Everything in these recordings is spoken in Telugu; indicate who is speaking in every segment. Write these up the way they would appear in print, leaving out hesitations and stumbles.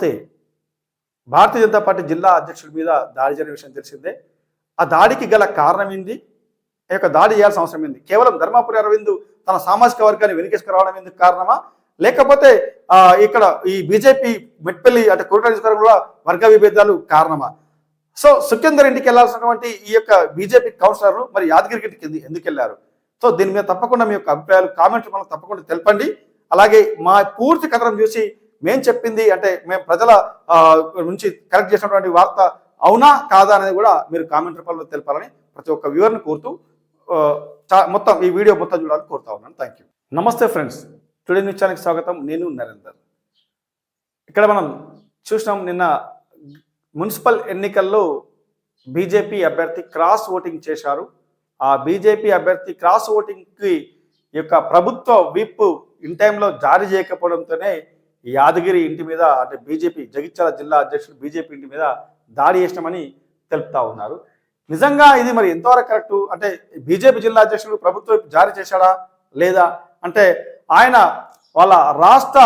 Speaker 1: నమస్తే. భారతీయ జనతా పార్టీ జిల్లా అధ్యక్షుడి మీద దాడి జరిగిన విషయం తెలిసిందే. ఆ దాడికి గల కారణం ఏంది? ఈ యొక్క దాడి చేయాల్సిన అవసరం ఏంది? కేవలం ధర్మాపురి అరవింద్ తన సామాజిక వర్గాన్ని వెనుకేసుకురావడం ఎందుకు కారణమా? లేకపోతే ఇక్కడ ఈ బీజేపీ మెట్పల్లి అంటే కోరుట్ల నియోజకవర్గంలో వర్గ విభేదాలు కారణమా? సో సుఖేందర్ ఇంటికి వెళ్లాల్సినటువంటి ఈ యొక్క బీజేపీ కౌన్సిలర్లు మరి యాదగిరి ఇంటికి ఎందుకు వెళ్ళారు? సో దీని మీద తప్పకుండా మీ యొక్క అభిప్రాయాలు కామెంట్లు మనం తప్పకుండా తెలపండి. అలాగే మా పూర్తి కథనం చూసి మేము చెప్పింది అంటే మేము ప్రజల నుంచి కలెక్ట్ చేసినటువంటి వార్త అవునా కాదా అనేది కూడా మీరు కామెంట్ రూపంలో తెలపాలని ప్రతి ఒక్క వ్యూవర్ని కోరుతూ మొత్తం ఈ వీడియో మొత్తం చూడాలని కోరుతా ఉన్నాను. Thank you. నమస్తే ఫ్రెండ్స్, టుడే న్యూస్ ఛానల్కి స్వాగతం. నేను నరేందర్. ఇక్కడ మనం చూసినాం, నిన్న మున్సిపల్ ఎన్నికల్లో బీజేపీ అభ్యర్థి క్రాస్ ఓటింగ్ చేశారు. ఆ బీజేపీ అభ్యర్థి క్రాస్ ఓటింగ్కి యొక్క ప్రభుత్వ విప్ ఇన్ టైంలో జారీ చేయకపోవడంతోనే యాదగిరి ఇంటి మీద అంటే బీజేపీ జగిత్యాల జిల్లా అధ్యక్షుడు బీజేపీ ఇంటి మీద దాడి చేసినామని తెలుపుతా ఉన్నారు. నిజంగా ఇది మరి ఎంతవరకు కరెక్టు? అంటే బీజేపీ జిల్లా అధ్యక్షుడు ప్రభుత్వం జారీ చేశాడా లేదా అంటే ఆయన వాళ్ళ రాష్ట్ర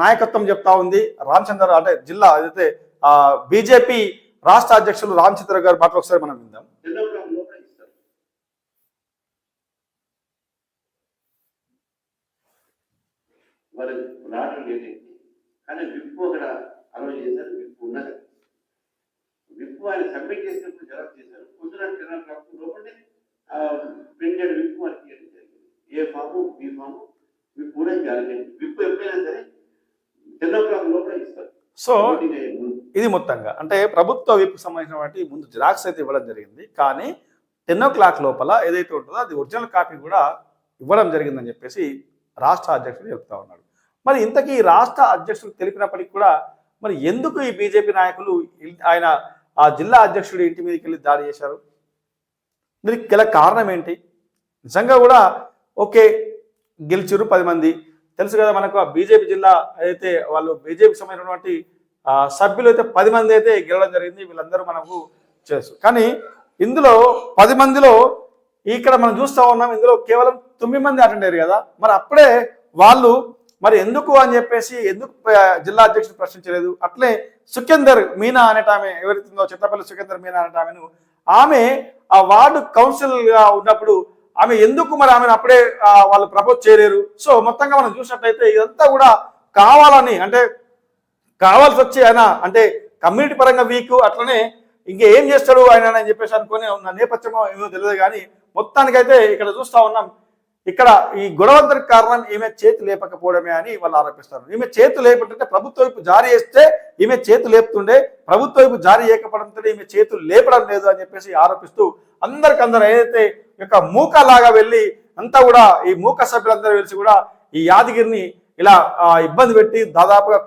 Speaker 1: నాయకత్వం చెప్తా ఉంది. రామచంద్ర అంటే జిల్లా ఏదైతే బీజేపీ రాష్ట్ర అధ్యక్షులు రామచంద్ర గారి మాటలు ఒకసారి మనం విందాం.
Speaker 2: మరి రావడం లేదు, కానీ విప్పు అక్కడ అలవ చేశారు. విప్పు ఉన్నది, విప్పు ఆయన సబ్మిట్ చేసినప్పుడు జవాబు చేశారు. పొద్దున లోపల ప్రింటెడ్ విప్పు మనకి ఇవ్వడం జరిగింది. ఏ ఫాము బి ఫాము విప్పు కూడా జారీ. విప్పు ఎప్పుడైనా సరే 10 o'clock లోపల ఇస్తారు.
Speaker 1: సో ఇది మొత్తంగా అంటే ప్రభుత్వ విప్పు సంబంధించినటువంటి ముందు జిరాక్స్ అయితే ఇవ్వడం జరిగింది, కానీ 10 o'clock లోపల ఏదైతే ఉంటుందో అది ఒరిజినల్ కాపీ కూడా ఇవ్వడం జరిగిందని చెప్పేసి రాష్ట్ర అధ్యక్షుడు చెప్తా ఉన్నాడు. మరి ఇంతకీ రాష్ట్ర అధ్యక్షుడు తెలిపినప్పటికీ కూడా మరి ఎందుకు ఈ బీజేపీ నాయకులు ఆయన ఆ జిల్లా అధ్యక్షుడి ఇంటి మీదకి వెళ్ళి దాడి చేశారు? దీనికి గల కారణం ఏంటి? నిజంగా కూడా ఓకే, గెలిచిరు 10 మంది, తెలుసు కదా మనకు. ఆ బీజేపీ జిల్లా అయితే వాళ్ళు బీజేపీకి సంబంధించినటువంటి సభ్యులు అయితే 10 మంది అయితే గెలవడం జరిగింది. వీళ్ళందరూ మనకు చేస్తారు. కానీ ఇందులో 10 మందిలో ఇక్కడ మనం చూస్తూ ఉన్నాం, ఇందులో కేవలం 9 మంది అటెండ్ అయ్యారు కదా. మరి అప్పుడే వాళ్ళు మరి ఎందుకు అని చెప్పేసి ఎందుకు జిల్లా అధ్యక్షుడు ప్రశ్నించలేదు? అట్లే సుఖేందర్ మీనా అనేట ఆమె ఎవరైతుందో చిత్తపల్లి సుఖేందర్ మీనా అనేట ఆమె ఆ వార్డు కౌన్సిల్గా ఉన్నప్పుడు ఆమె ఎందుకు మరి ఆమెను అప్పుడే వాళ్ళు ప్రపోజ్ చేయలేరు? సో మొత్తంగా మనం చూసినట్లయితే ఇదంతా కూడా కావాలని అంటే కావాల్సి వచ్చి ఆయన అంటే కమ్యూనిటీ పరంగా వీక్, అట్లనే ఇంకేం చేస్తాడు ఆయన అని చెప్పేసి అనుకుని ఉన్న నేపథ్యమో ఏమో తెలియదు. కానీ మొత్తానికైతే ఇక్కడ చూస్తూ ఉన్నాం, ఇక్కడ ఈ గొడవంతరికి కారణం ఈమె చేతి లేపకపోవడమే అని వాళ్ళు ఆరోపిస్తారు. ఈమె చేతి లేపంటే ప్రభుత్వ వైపు జారీ చేస్తే ఈమె చేతి లేపుతుండే, ప్రభుత్వ వైపు జారీ చేయకపోవడంతో ఈమె చేతులు లేపడం లేదు అని చెప్పేసి ఆరోపిస్తూ అందరికందరూ ఏదైతే యొక్క మూకలాగా వెళ్ళి అంతా కూడా ఈ మూక సభ్యులందరూ కలిసి కూడా ఈ యాదగిరిని ఇలా ఇబ్బంది పెట్టి దాదాపుగా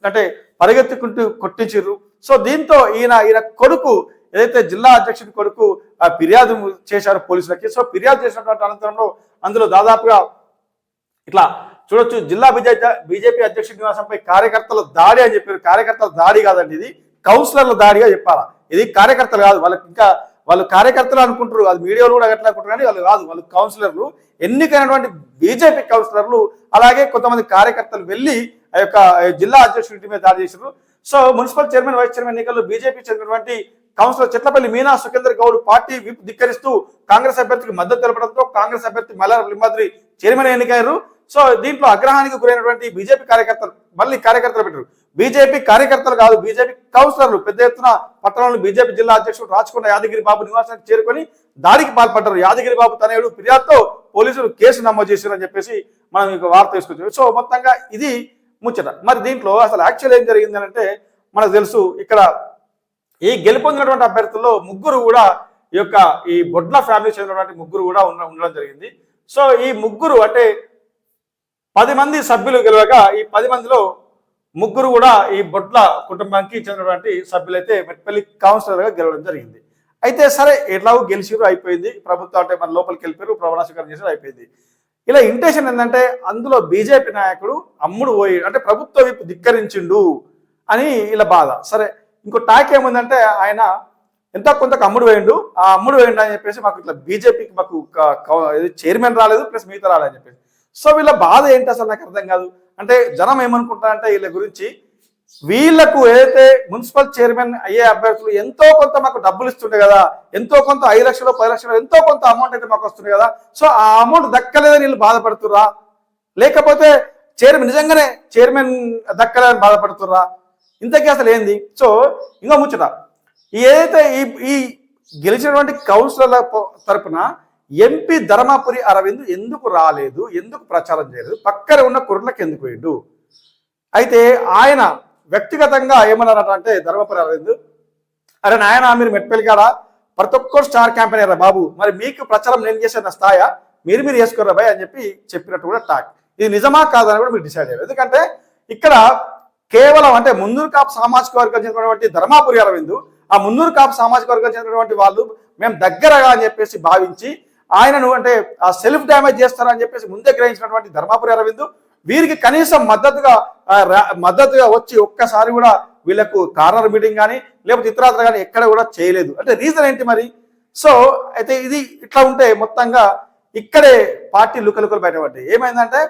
Speaker 1: అంటే పరిగెత్తుకుంటూ కొట్టించారు. సో దీంతో ఈయన కొడుకు ఏదైతే జిల్లా అధ్యక్షుడి కొడుకు ఫిర్యాదు చేశారు పోలీసులకి. సో ఫిర్యాదు చేసినటువంటి అనంతరంలో అందులో దాదాపుగా ఇట్లా చూడొచ్చు, జిల్లా బీజేపీ అధ్యక్షుడి నివాసంపై కార్యకర్తల దాడి అని చెప్పారు. కార్యకర్తల దాడి కాదండి, ఇది కౌన్సిలర్ల దాడిగా చెప్పాలా. ఇది కార్యకర్తలు కాదు, వాళ్ళకి ఇంకా వాళ్ళు కార్యకర్తలు అనుకుంటారు, అది మీడియాలో కూడా అట్లా అనుకుంటారు, కానీ వాళ్ళు కాదు, వాళ్ళు కౌన్సిలర్లు, ఎన్నికైనటువంటి బీజేపీ కౌన్సిలర్లు. అలాగే కొంతమంది కార్యకర్తలు వెళ్ళి ఆ యొక్క జిల్లా అధ్యక్షుడి ఇంటి మీద దాడి చేశారు. So municipal chairman vice chairman ఎన్నికల్లో బీజేపీ చెందినటువంటి councillor Chitlapalli Meena Sukhender Goud party whip ధిక్కరిస్తూ కాంగ్రెస్ అభ్యర్థికి మద్దతు తెలపడంతో కాంగ్రెస్ అభ్యర్థి మల్లార లింబాద్రి చైర్మన్ ఎన్నికయ్యారు. సో దీంట్లో అగ్రహానికి గురైనటువంటి బీజేపీ కార్యకర్తలు మళ్ళీ కార్యకర్తలు పెట్టారు. బీజేపీ కార్యకర్తలు కాదు, బీజేపీ కౌన్సిలర్లు పెద్ద ఎత్తున పట్టణంలో బీజేపీ జిల్లా అధ్యక్షుడు రాచకొండ యాదగిరి బాబు నివాసానికి చేరుకొని దాడికి పాల్పడ్డారు. యాదగిరి బాబు తనయుడు ఫిర్యాదుతో పోలీసులు కేసు నమోదు చేశారని చెప్పేసి మనం ఇక వార్త తీసుకొచ్చారు. సో మొత్తంగా ఇది ముచ్చట. మరి దీంట్లో అసలు యాక్చువల్ ఏం జరిగింది అంటే మనకు తెలుసు, ఇక్కడ ఈ గెలుపొందినటువంటి అభ్యర్థుల్లో ముగ్గురు కూడా ఈ బొడ్ల ఫ్యామిలీ చెందినటువంటి ముగ్గురు కూడా ఉండడం జరిగింది. సో ఈ ముగ్గురు అంటే 10 మంది సభ్యులు గెలవగా ఈ 10 మందిలో ముగ్గురు కూడా ఈ బొడ్ల కుటుంబానికి చెందినటువంటి సభ్యులైతే మెట్పల్లి కౌన్సిలర్గా గెలవడం జరిగింది. అయితే సరే ఎట్లాగో గెలిచిరు, అయిపోయింది. ప్రభుత్వం అంటే మన లోపలికి వెళ్ళిపోయారు, ప్రమాణ స్వీకారం చేసారు, అయిపోయింది. ఇలా ఇంటెన్షన్ ఏంటంటే అందులో బీజేపీ నాయకుడు అమ్ముడు పోయి అంటే ప్రభుత్వ వైపు ధిక్కరించిండు అని ఇలా బాధ. సరే ఇంకో టాక్ ఏముందంటే ఆయన ఎంత కొంతకు అమ్ముడు వేయండు, ఆ అమ్ముడు వేయండి అని చెప్పేసి మాకు ఇట్లా బీజేపీకి మాకు చైర్మన్ రాలేదు ప్లస్ మిగతా రాలేదని చెప్పేసి. సో వీళ్ళ బాధ ఏంటి అసలు నాకు అర్థం కాదు. అంటే జనం ఏమనుకుంటారంటే వీళ్ళ గురించి వీళ్లకు ఏదైతే మున్సిపల్ చైర్మన్ అయ్యే అభ్యర్థులు ఎంతో కొంత మాకు డబ్బులు ఇస్తుండే కదా, ఎంతో కొంత 5 లక్షలు 10 లక్షలు ఎంతో కొంత అమౌంట్ అయితే మాకు వస్తుంది కదా, సో ఆ అమౌంట్ దక్కలేదని వీళ్ళు బాధపడుతుర్రా, లేకపోతే నిజంగానే చైర్మన్ దక్కలేదని బాధపడుతుర్రా, ఇంతకీ అసలు ఏంది? సో ఇంకో ముచ్చట, ఏదైతే ఈ గెలిచినటువంటి కౌన్సిలర్ల తరపున ఎంపీ ధర్మాపురి అరవింద్ ఎందుకు రాలేదు, ఎందుకు ప్రచారం చేయలేదు, పక్కన ఉన్న కుర్రలకు ఎందుకు పోయిండు? అయితే ఆయన వ్యక్తిగతంగా ఏమన్నారట ధర్మపురి అరవింద్, అరే నాయన మీరు మెట్పల్లి కాడ ప్రతి ఒక్కరు స్టార్ క్యాంపెయిన్ అయ్యారా బాబు, మరి మీకు ప్రచారం నేను చేసిన స్థాయా, మీరు చేసుకోరా బాయ్ అని చెప్పినట్టు కూడా టాక్. ఇది నిజమా కాదని కూడా మీరు డిసైడ్ అయ్యారు. ఎందుకంటే ఇక్కడ కేవలం అంటే మున్నూరు కాపు సామాజిక వర్గం చెందినటువంటి ధర్మాపురి అరవింద్, ఆ మున్నూరు కాపు సామాజిక వర్గం చెందినటువంటి వాళ్ళు మేము దగ్గరగా అని చెప్పేసి భావించి ఆయనను అంటే ఆ సెల్ఫ్ డ్యామేజ్ చేస్తారని చెప్పేసి ముందే గ్రహించినటువంటి ధర్మాపురి అరవింద్ వీరికి కనీసం మద్దతుగా వచ్చి ఒక్కసారి కూడా వీళ్ళకు కార్నర్ మీటింగ్ కానీ లేకపోతే ఇతరత్ర కానీ ఎక్కడ కూడా చేయలేదు. అంటే రీజన్ ఏంటి మరి? సో అయితే ఇది ఇట్లా ఉంటే మొత్తంగా ఇక్కడే పార్టీ లుకలుకలు బయటపడ్డాయి. ఏమైందంటే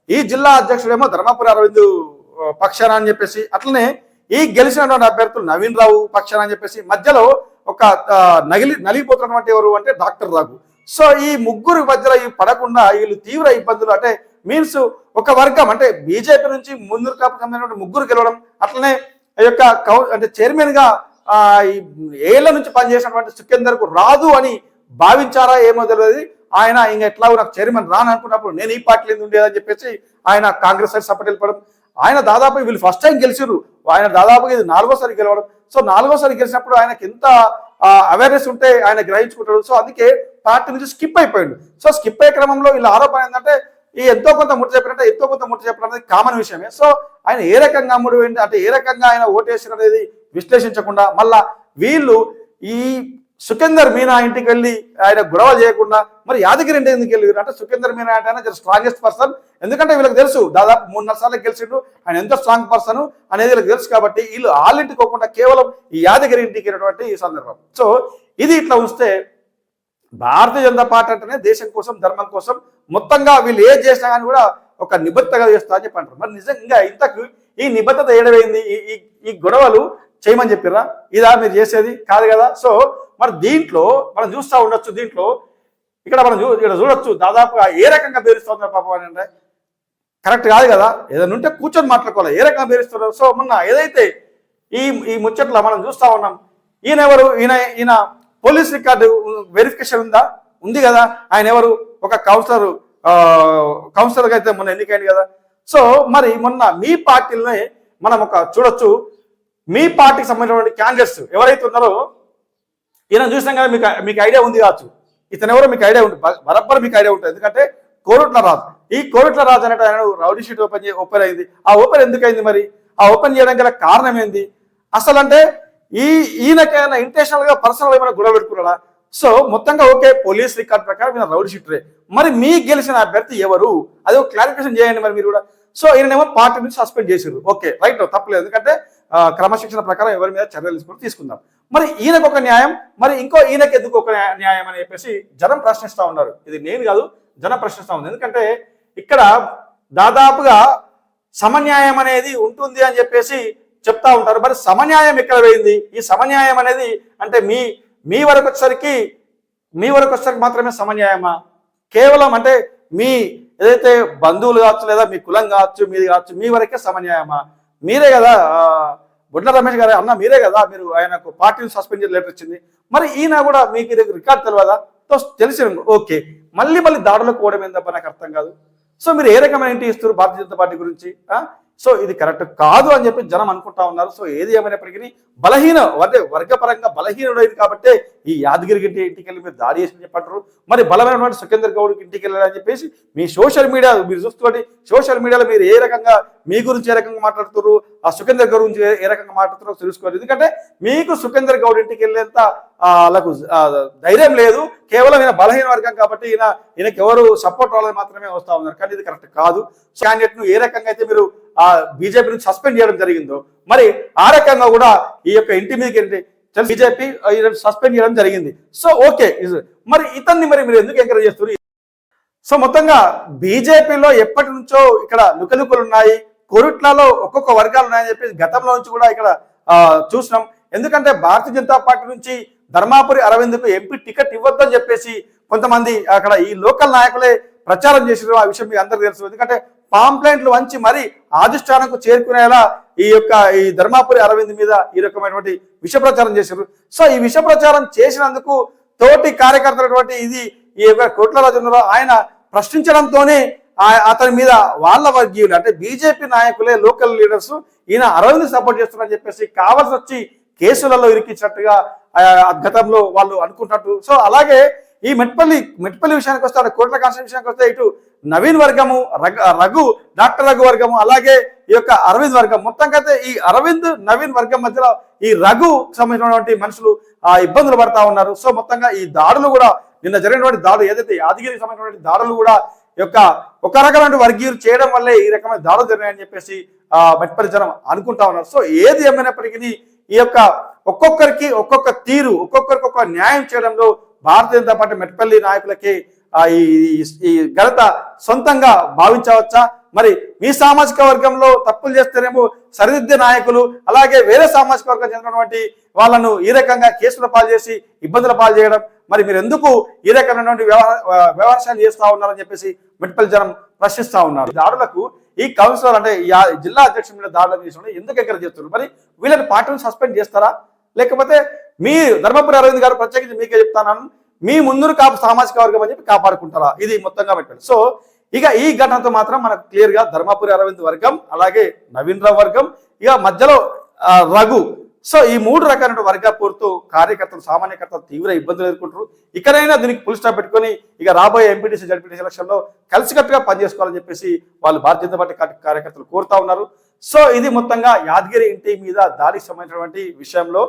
Speaker 1: ఈ జిల్లా అధ్యక్షుడేమో ధర్మాపురి అరవింద్ పక్షాన అని చెప్పేసి, అట్లనే ఈ గెలిచినటువంటి అభ్యర్థులు నవీన్ రావు పక్షాన అని చెప్పేసి, మధ్యలో ఒక నలిగిపోతున్నటువంటి ఎవరు అంటే డాక్టర్ రాఘు. సో ఈ ముగ్గురు మధ్యలో ఈ పడకుండా వీళ్ళు తీవ్ర ఇబ్బందులు, అంటే మీన్స్ ఒక వర్గం అంటే బీజేపీ నుంచి మున్నూరు కాపు సంబంధించిన ముగ్గురు గెలవడం, అట్లనే ఈ యొక్క అంటే చైర్మన్ గా ఏళ్ల నుంచి పనిచేసినటువంటి సుఖేందర్ కు రాదు అని భావించారా ఏమో తెలియదు. ఆయన ఇంకా ఎట్లా నాకు చైర్మన్ రాను అనుకున్నప్పుడు నేను ఈ పార్టీలో ఎందుకు ఉండేదని చెప్పేసి ఆయన కాంగ్రెస్ సైడ్ సపోర్ట్ వెళ్ళిపోవడం. ఆయన దాదాపు వీళ్ళు ఫస్ట్ టైం గెలిచిరు, ఆయన దాదాపుగా ఇది 4వసారి గెలవడం. సో 4వసారి గెలిచినప్పుడు ఆయనకి ఎంత అవేర్నెస్ ఉంటే ఆయన గ్రహించుకుంటాడు. సో అందుకే పార్టీ నుంచి స్కిప్ అయిపోయాడు. సో స్కిప్ అయ్యే క్రమంలో వీళ్ళ ఆరోపణ ఏంటంటే ఈ ఎంతో కొంత ముట్టు చెప్పినట్టే ఎంతో కొంత ముట్టు చెప్పడం అనేది కామన్ విషయమే. సో ఆయన ఏ రకంగా అమ్ముడు ఏంటి అంటే ఏ రకంగా ఆయన ఓటేసిన అనేది విశ్లేషించకుండా మళ్ళా వీళ్ళు ఈ సుఖేందర్ మీనా ఇంటికి వెళ్ళి ఆయన గొడవ చేయకుండా మరి యాదగిరి ఇంటికి ఎందుకు వెళ్ళి అంటే సుఖేందర్ మీనా అంటే ఆయన స్ట్రాంగెస్ట్ పర్సన్, ఎందుకంటే వీళ్ళకి తెలుసు దాదాపు 3-4 సార్లు గెలిచిండు, ఆయన ఎంత స్ట్రాంగ్ పర్సన్ అనేది వీళ్ళకి తెలుసు. కాబట్టి వీళ్ళు వాళ్ళింటికి పోకుండా కేవలం ఈ యాదగిరి ఇంటికి వెళ్ళినటువంటి ఈ సందర్భం. సో ఇది ఇట్లా ఉంచితే భారతీయ జనతా పార్టీ అంటేనే దేశం కోసం ధర్మం కోసం మొత్తంగా వీళ్ళు ఏం చేసినా కానీ కూడా ఒక నిబద్ధతగా చేస్తా అని చెప్పి అంటారు. మరి నిజంగా ఇంతకు ఈ నిబద్ధత ఏడవైంది? ఈ గొడవలు చేయమని చెప్పిర్రా? ఇదా మీరు చేసేది? కాదు కదా. సో మరి దీంట్లో మనం చూస్తూ ఉండొచ్చు, దీంట్లో ఇక్కడ మనం ఇక్కడ చూడొచ్చు దాదాపుగా ఏ రకంగా బేరుస్తున్నారు పాపం అని అంటే కరెక్ట్ కాదు కదా. ఏదైనా ఉంటే కూర్చొని మాట్లాడుకోవాలి, ఏ రకంగా బేరుస్తున్నారు. సో మొన్న ఏదైతే ఈ ముచ్చట్లో మనం చూస్తూ ఉన్నాం, ఈయన ఎవరు? ఈయన పోలీస్ రికార్డు వెరిఫికేషన్ ఉంది కదా. ఆయన ఎవరు? ఒక కౌన్సిలర్గా అయితే మొన్న ఎన్నికైంది కదా. సో మరి మొన్న మీ పార్టీలోనే మనం ఒక చూడొచ్చు, మీ పార్టీకి సంబంధించినటువంటి క్యాండిడేట్స్ ఎవరైతే ఉన్నారో ఈయన చూసినాం కదా, మీకు ఐడియా ఉంది కావచ్చు. ఇతను ఎవరో మీకు ఐడియా ఉంటుంది, బరబ్బర్ మీకు ఐడియా ఉంటుంది. ఎందుకంటే కోరుట్ల రాజు, ఈ కోరుట్ల రాజు అనేట ఆయన రౌడీ షీట్ ఓపెన్ అయింది. ఆ ఓపెన్ ఎందుకు అయింది మరి? ఆ ఓపెన్ చేయడం గల కారణం ఏంది అసలు? అంటే ఈయనకైనా ఇంటెన్షనల్ గా పర్సనల్ ఏమైనా గొడవ పెట్టుకున్నాడా? సో మొత్తంగా ఓకే, పోలీస్ రికార్డ్ ప్రకారం ఈయన రౌడీ షీటరే. మరి మీ గెలిచిన అభ్యర్థి ఎవరు? అది ఒక క్లారిఫికేషన్ చేయండి మరి మీరు కూడా. సో ఈయనేమో పార్టీ నుంచి సస్పెండ్ చేసారు, ఓకే రైట్, తప్పలేదు. ఎందుకంటే క్రమశిక్షణ ప్రకారం ఎవరి మీద చర్యలు తీసుకుందాం. మరి ఈయనకు ఒక న్యాయం, మరి ఈయనకి ఎందుకు ఒక న్యాయం అని చెప్పేసి జనం ప్రశ్నిస్తూ ఉన్నారు. ఇది నేను కాదు, జనం ప్రశ్నిస్తూ ఉంది. ఎందుకంటే ఇక్కడ దాదాపుగా సమన్యాయం అనేది ఉంటుంది అని చెప్పేసి చెప్తా ఉంటారు. మరి సమన్యాయం ఎక్కడ పోయింది? ఈ సమన్యాయం అనేది అంటే మీ వరకు వచ్చేసరికి మాత్రమే సమన్యాయమా? కేవలం అంటే మీ ఏదైతే బంధువులు కావచ్చు, లేదా మీ కులం కావచ్చు, మీది కావచ్చు, మీ వరకే సమన్యాయమా? మీరే కదా బొడ్ల రమేష్ గారు అన్న, మీరే కదా మీరు ఆయనకు పార్టీని సస్పెండ్ చేసి లెటర్ ఇచ్చింది. మరి ఈయన కూడా మీకు ఇది రికార్డ్ తెలియదా? తెలిసి ఓకే, మళ్ళీ దాడులకు పోవడం ఏందబ్బా నాకు అర్థం కాదు. సో మీరు ఏ రకమైన ఇంటి ఇస్తారు భారతీయ జనతా పార్టీ గురించి? సో ఇది కరెక్ట్ కాదు అని చెప్పి జనం అనుకుంటా ఉన్నారు. సో ఏది ఏమైనప్పటికీ వర్గపరంగా బలహీనుడైంది కాబట్టి ఈ యాదగిరి ఇంటికి వెళ్ళి మీరు దాడి చేసి చెప్పంటారు. మరి బలమైనటువంటి సుఖేందర్ గౌడ్కి ఇంటికి వెళ్ళాలని చెప్పేసి మీ సోషల్ మీడియా మీరు చూసుకోండి. సోషల్ మీడియాలో మీరు ఏ రకంగా మీ గురించి ఏ రకంగా మాట్లాడుతారు, ఆ సుఖేందర్ గౌడ్ గురించి ఏ రకంగా మాట్లాడుతారో తెలుసుకోవాలి. ఎందుకంటే మీకు సుఖేందర్ గౌడ్ ఇంటికి వెళ్ళేంత వాళ్ళకు ధైర్యం లేదు. కేవలం ఈయన బలహీన వర్గం కాబట్టి ఈయనకి ఎవరు సపోర్ట్ వాళ్ళని మాత్రమే వస్తూ ఉన్నారు. కానీ ఇది కరెక్ట్ కాదు. క్యాండిడేట్ ను ఏ రకంగా అయితే మీరు బీజేపీ నుంచి సస్పెండ్ చేయడం జరిగిందో, మరి ఆ రకంగా కూడా ఈ యొక్క ఇంటి మీదకి బీజేపీ సస్పెండ్ చేయడం జరిగింది. సో ఓకే, మరి ఇతన్ని మరి మీరు ఎందుకు ఎంకరేజ్ చేస్తున్నారు? సో మొత్తంగా బీజేపీలో ఎప్పటి నుంచో ఇక్కడ లుకలుకలు ఉన్నాయి, కోరుట్లలో ఒక్కొక్క వర్గాలు ఉన్నాయని చెప్పేసి గతంలో నుంచి కూడా ఇక్కడ చూసినాం. ఎందుకంటే భారతీయ జనతా పార్టీ నుంచి ధర్మాపురి అరవింద్కు ఎంపీ టికెట్ ఇవ్వద్దని చెప్పేసి కొంతమంది అక్కడ ఈ లోకల్ నాయకులే ప్రచారం చేసిన ఆ విషయం మీకు అందరికీ తెలుసు. ఎందుకంటే పాంప్లెంట్లు వంచి మరి అధిష్టానంకు చేరుకునేలా ఈ ధర్మాపురి అరవింద్ మీద ఈ రకమైనటువంటి విష ప్రచారం చేశారు. సో ఈ విష ప్రచారం చేసినందుకు తోటి కార్యకర్తలటువంటి ఈ యొక్క కోట్ల రాజేంద్రరావు ఆయన ప్రశ్నించడంతోనే అతని మీద వాళ్ళ వర్గీయులు అంటే బీజేపీ నాయకులే లోకల్ లీడర్స్ ఈయన అరవింద్ సపోర్ట్ చేస్తున్నారని చెప్పేసి కావాల్సి వచ్చి కేసులలో ఇరికించినట్టుగా గతంలో వాళ్ళు అనుకుంటున్నట్టు. సో అలాగే ఈ మెట్పల్లి విషయానికి వస్తే కోట్ల కాన్స్టిట్యూషన్ విషయానికి వస్తే ఇటు నవీన్ వర్గము డాక్టర్ రఘు వర్గము అలాగే ఈ యొక్క అరవింద్ వర్గం మొత్తంకైతే ఈ అరవింద్ నవీన్ వర్గం మధ్యలో ఈ రఘు సంబంధించినటువంటి మనుషులు ఇబ్బందులు పడతా ఉన్నారు. సో మొత్తంగా ఈ దాడులు కూడా నిన్న జరిగినటువంటి దాడులు ఏదైతే యాదగిరికి సంబంధించినటువంటి దాడులు కూడా ఒక రకమైన వర్గీయులు చేయడం వల్లే ఈ రకమైన దాడులు జరిగాయని చెప్పేసి మెట్పల్లి జనం అనుకుంటా ఉన్నారు. సో ఏది ఏమైనప్పటికీ ఈ యొక్క ఒక్కొక్కరికి ఒక్కొక్క తీరు ఒక్కొక్కరికి ఒక్కొక్క న్యాయం చేయడంలో భారతీయ జనతా పార్టీ మెట్పల్లి నాయకులకి ఈ ఘనత సొంతంగా భావించవచ్చా? మరి మీ సామాజిక వర్గంలో తప్పులు చేస్తేనేమో సరిదిద్దే నాయకులు అలాగే వేరే సామాజిక వర్గం చెందినటువంటి వాళ్ళను ఈ రకంగా కేసుల పాలు చేసి ఇబ్బందుల పాలు చేయడం మరి మీరు ఎందుకు ఈ రకమైనటువంటి వ్యవహారాలు చేస్తా ఉన్నారని చెప్పేసి మెట్పల్లి జనం ప్రశ్నిస్తా ఉన్నారు. దాడులకు ఈ కౌన్సిలర్ అంటే జిల్లా అధ్యక్షుల మీద దాడులు చేసిన ఎందుకు ఎక్కడ చేస్తున్నారు? మరి వీళ్ళని పార్టీని సస్పెండ్ చేస్తారా? లేకపోతే మీ ధర్మపురి అరవింద్ గారు ప్రత్యేకించి మీకే చెప్తాను మీ ముందు కాపు సామాజిక వర్గం అని చెప్పి కాపాడుకుంటారా? ఇది మొత్తంగా మెట్పల్లి. సో ఇక ఈ ఘటనతో మాత్రం మనకు క్లియర్ గా ధర్మపురి అరవింద్ వర్గం అలాగే నవీన్ రావు వర్గం ఇక మధ్యలో రఘు సో ఈ మూడు రకాల వర్గ పూర్తు కార్యకర్తలు సామాన్యకర్తలు తీవ్ర ఇబ్బందులు ఎదుర్కొంటారు. ఇకనైనా దీనికి ఫుల్ స్టాప్ పెట్టుకొని ఇక రాబోయే ఎంపీటీసీ జడ్పీటీసీ ఎలక్షన్ లో కలిసికట్టుగా పనిచేసుకోవాలని చెప్పేసి వాళ్ళు భారతీయ జనతా పార్టీ కార్యకర్తలు కోరుతా ఉన్నారు. సో ఇది మొత్తంగా యాదగిరి ఇంటి మీద దాడికి సంబంధించినటువంటి విషయంలో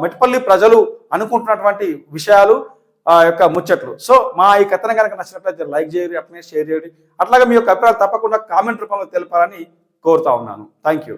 Speaker 1: మెట్పల్లి ప్రజలు అనుకుంటున్నటువంటి విషయాలు యొక్క ముచ్చట్లు. సో మా ఈ కథనం కనుక నచ్చినట్లయితే లైక్ చేయండి, అట్లనే షేర్ చేయండి. అట్లాగే మీ యొక్క అభిప్రాయాలు తప్పకుండా కామెంట్ రూపంలో తెలపాలని కోరుతా ఉన్నాను. Thank you.